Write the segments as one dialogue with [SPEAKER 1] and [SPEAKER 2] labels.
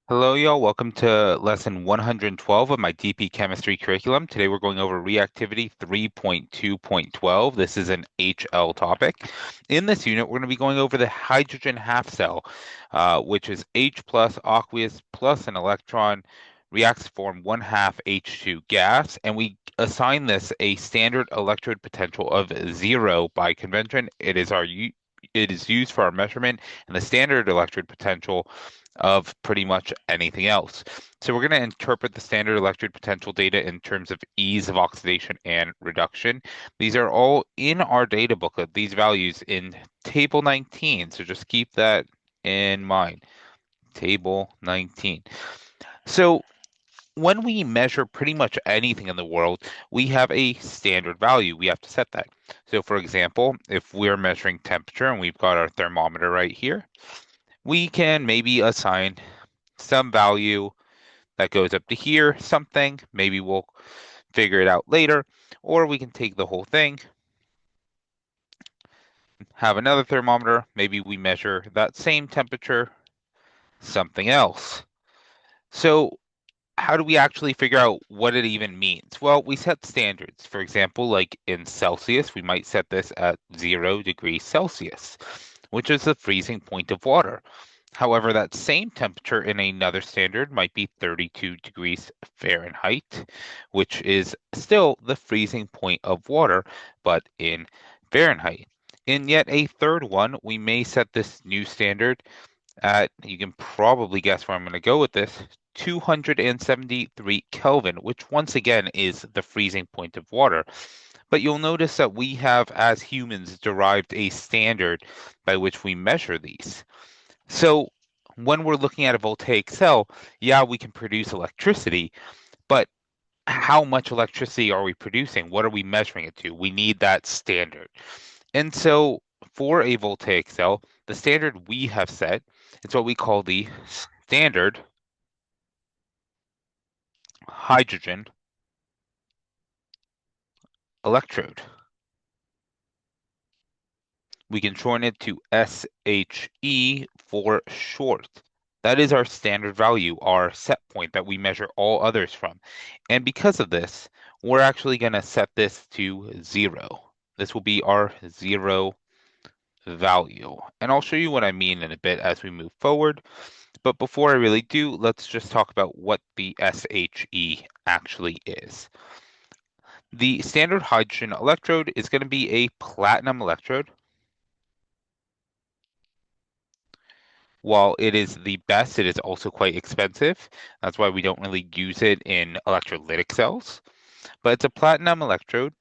[SPEAKER 1] Hello, y'all. Welcome to lesson 112 of my DP chemistry curriculum. Today we're going over reactivity 3.2.12. This is an HL topic. In this unit, we're going to be going over the hydrogen half cell, which is H plus aqueous plus an electron reacts to form 1/2 H2 gas, and we assign this a standard electrode potential of 0 by convention. It is used for our measurement, and the standard electrode potential of pretty much anything else. So we're going to interpret the standard electrode potential data in terms of ease of oxidation and reduction. These are all in our data booklet, these values in table 19. So just keep that in mind. Table 19. So when we measure pretty much anything in the world, we have a standard value. We have to set that. So for example, if we're measuring temperature and we've got our thermometer right here, we can maybe assign some value that goes up to here, something. Maybe we'll figure it out later, or we can take the whole thing, have another thermometer. Maybe we measure that same temperature, something else. So how do we actually figure out what it even means? Well, we set standards. For example, like in Celsius, we might set this at 0 degrees Celsius, which is the freezing point of water. However, that same temperature in another standard might be 32 degrees Fahrenheit, which is still the freezing point of water, but in Fahrenheit. In yet a third one, we may set this new standard at, you can probably guess where I'm going to go with this, 273 Kelvin, which once again is the freezing point of water. But you'll notice that we have, as humans, derived a standard by which we measure these. So when we're looking at a voltaic cell, yeah, we can produce electricity, but how much electricity are we producing? What are we measuring it to? We need that standard. And so for a voltaic cell, the standard we have set is what we call the standard hydrogen electrode. We can shorten it to SHE for short. That is our standard value, our set point that we measure all others from. And because of this, we're actually going to set this to 0. This will be our 0 value. And I'll show you what I mean in a bit as we move forward. But before I really do, let's just talk about what the SHE actually is. The standard hydrogen electrode is going to be a platinum electrode. While it is the best, it is also quite expensive. That's why we don't really use it in electrolytic cells. But it's a platinum electrode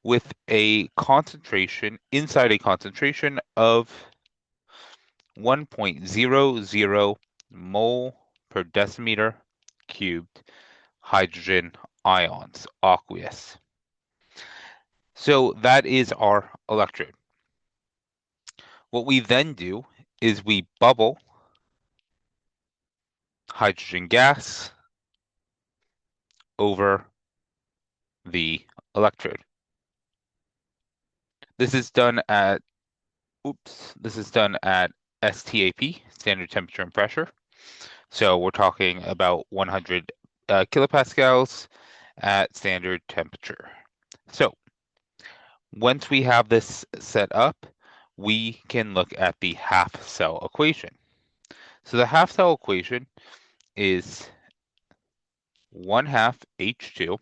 [SPEAKER 1] with a concentration, inside a concentration of 1.00 mole per decimeter cubed hydrogen ions, aqueous. So that is our electrode. What we then do is we bubble hydrogen gas over the electrode. This is done at, this is done at STAP, standard temperature and pressure. So we're talking about 100 kilopascals at standard temperature. So once we have this set up, we can look at the half cell equation. So the half cell equation is 1/2 H2,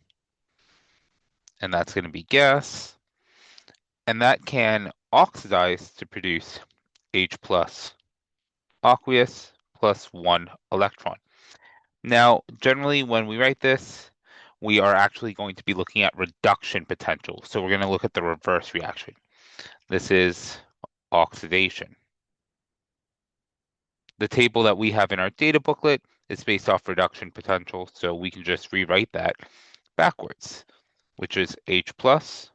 [SPEAKER 1] and that's going to be gas, and that can oxidize to produce H plus aqueous plus 1 electron. Now, generally, when we write this, we are actually going to be looking at reduction potential. So we're going to look at the reverse reaction. This is oxidation. The table that we have in our data booklet is based off reduction potential, so we can just rewrite that backwards, which is H plus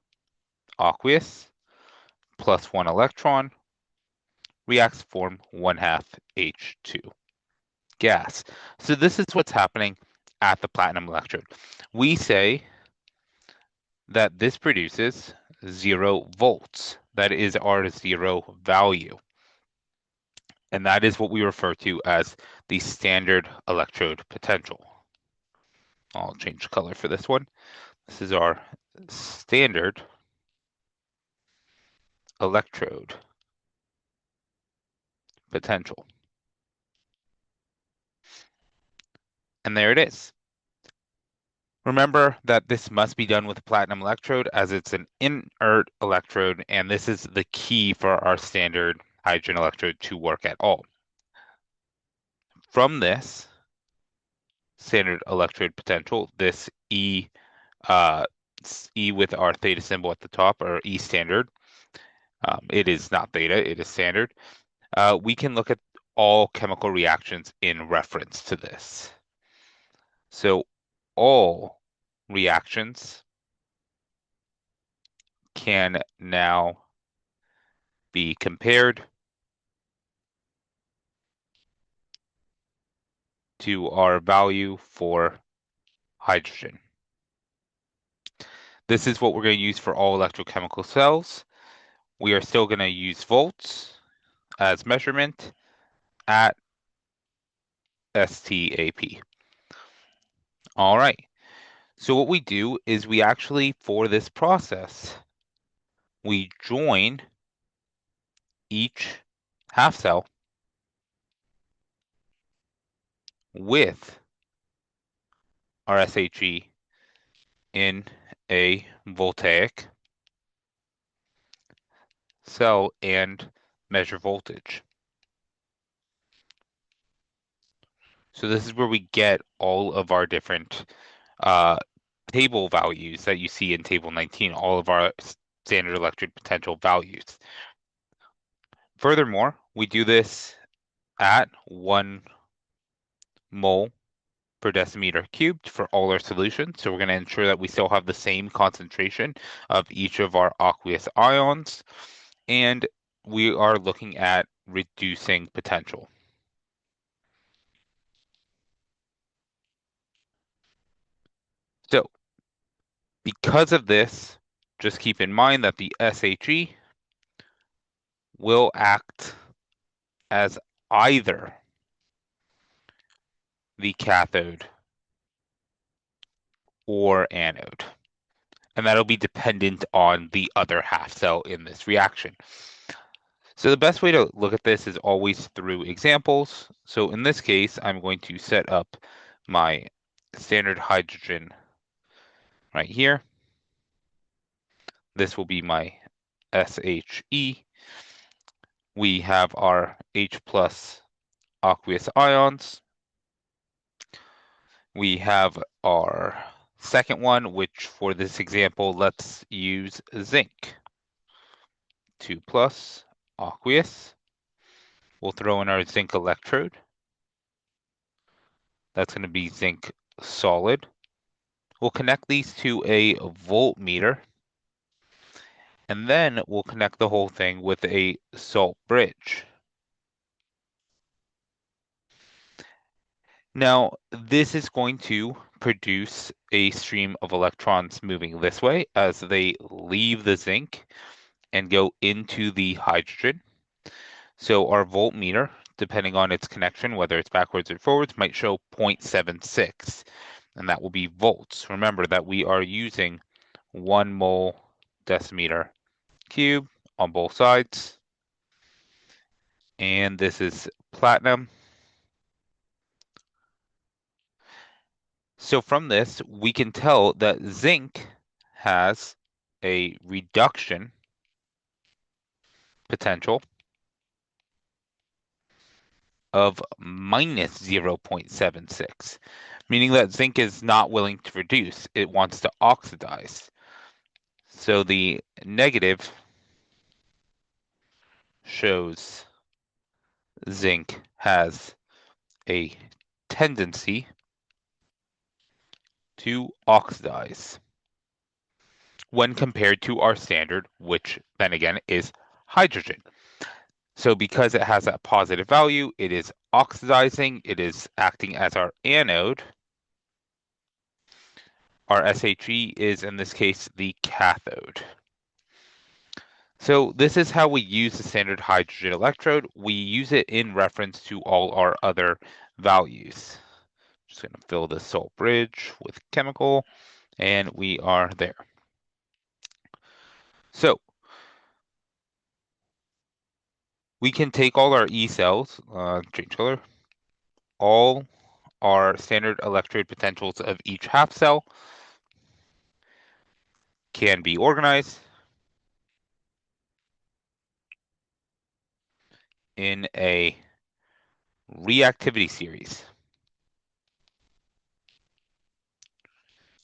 [SPEAKER 1] aqueous plus 1 electron reacts to form 1/2 H2 gas. So this is what's happening at the platinum electrode. We say that this produces 0 volts. That is our 0 value. and that is what we refer to as the standard electrode potential. I'll change color for this one. This is our standard electrode potential. And there it is. Remember that this must be done with a platinum electrode as it's an inert electrode, and this is the key for our standard hydrogen electrode to work at all. From this standard electrode potential, this uh, E with our theta symbol at the top, or E standard, it is not theta, it is standard. We can look at all chemical reactions in reference to this. So all reactions can now be compared to our value for hydrogen. This is what we're going to use for all electrochemical cells. We are still going to use volts as measurement at STAP. All right. So what we do is we actually, for this process, we join each half cell with our SHE in a voltaic cell and measure voltage. So this is where we get all of our different table values that you see in table 19, all of our standard electrode potential values. Furthermore, we do this at 1 mole per decimeter cubed for all our solutions. So we're going to ensure that we still have the same concentration of each of our aqueous ions, and we are looking at reducing potential. So because of this, just keep in mind that the SHE will act as either the cathode or anode. And that'll be dependent on the other half cell in this reaction. So the best way to look at this is always through examples. So in this case, I'm going to set up my standard hydrogen right here. This will be my SHE. We have our H plus aqueous ions. We have our second one, which for this example, let's use zinc. 2 plus aqueous. We'll throw in our zinc electrode. That's going to be zinc solid. We'll connect these to a voltmeter, and then we'll connect the whole thing with a salt bridge. Now, this is going to produce a stream of electrons moving this way as they leave the zinc and go into the hydrogen. So our voltmeter, depending on its connection, whether it's backwards or forwards, might show 0.76, and that will be volts. Remember that we are using 1 mole decimeter cube on both sides, and this is platinum. So from this, we can tell that zinc has a reduction potential of minus 0.76, meaning that zinc is not willing to reduce, it wants to oxidize. So the negative shows zinc has a tendency to oxidize when compared to our standard, which then again is hydrogen. So because it has that positive value, it is oxidizing, it is acting as our anode. Our SHE is, in this case, the cathode. So this is how we use the standard hydrogen electrode. We use it in reference to all our other values. Just going to fill this salt bridge with chemical, and we are there. So we can take all our E cells, change color, all our standard electrode potentials of each half cell can be organized in a reactivity series.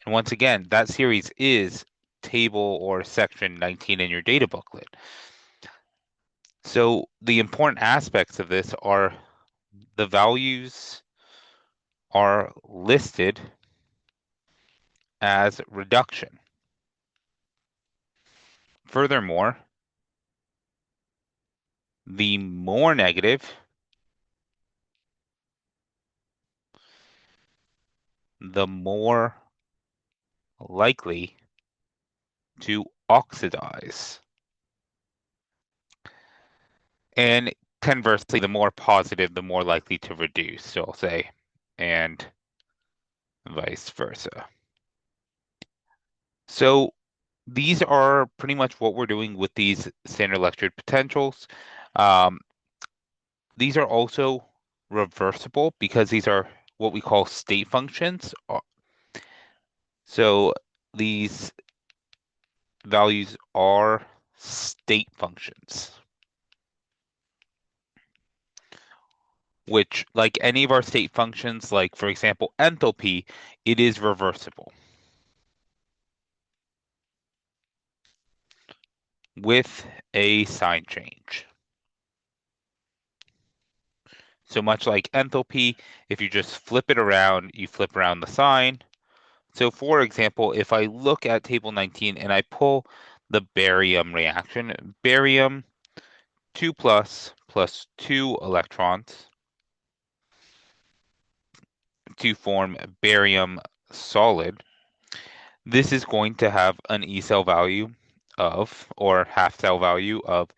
[SPEAKER 1] And once again, that series is table or section 19 in your data booklet. So the important aspects of this are the values are listed as reduction. Furthermore, the more negative, the more likely to oxidize. And conversely, the more positive, the more likely to reduce. So I'll say, and vice versa. So these are pretty much what we're doing with these standard electrode potentials. Um, these are also reversible because these are what we call state functions. So these values are state functions, which, like any of our state functions, like for example, enthalpy, it is reversible with a sign change. So much like enthalpy, if you just flip it around, you flip around the sign. So for example, if I look at table 19 and I pull the barium reaction, barium 2 plus 2 electrons to form barium solid, this is going to have an E cell value of, or half cell value of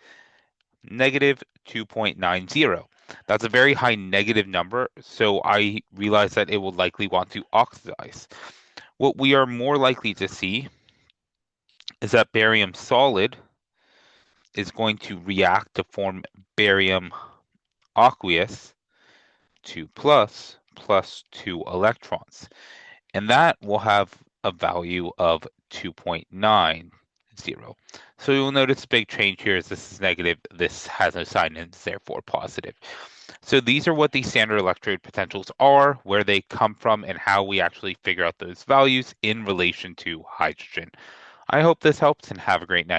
[SPEAKER 1] negative 2.90. That's a very high negative number, so I realize that it will likely want to oxidize. What we are more likely to see is that barium solid is going to react to form barium aqueous 2 plus 2 electrons. And that will have a value of 2.90. So you'll notice a big change here is this is negative, this has no sign and is therefore positive. So these are what the standard electrode potentials are, where they come from, and how we actually figure out those values in relation to hydrogen. I hope this helps and have a great night.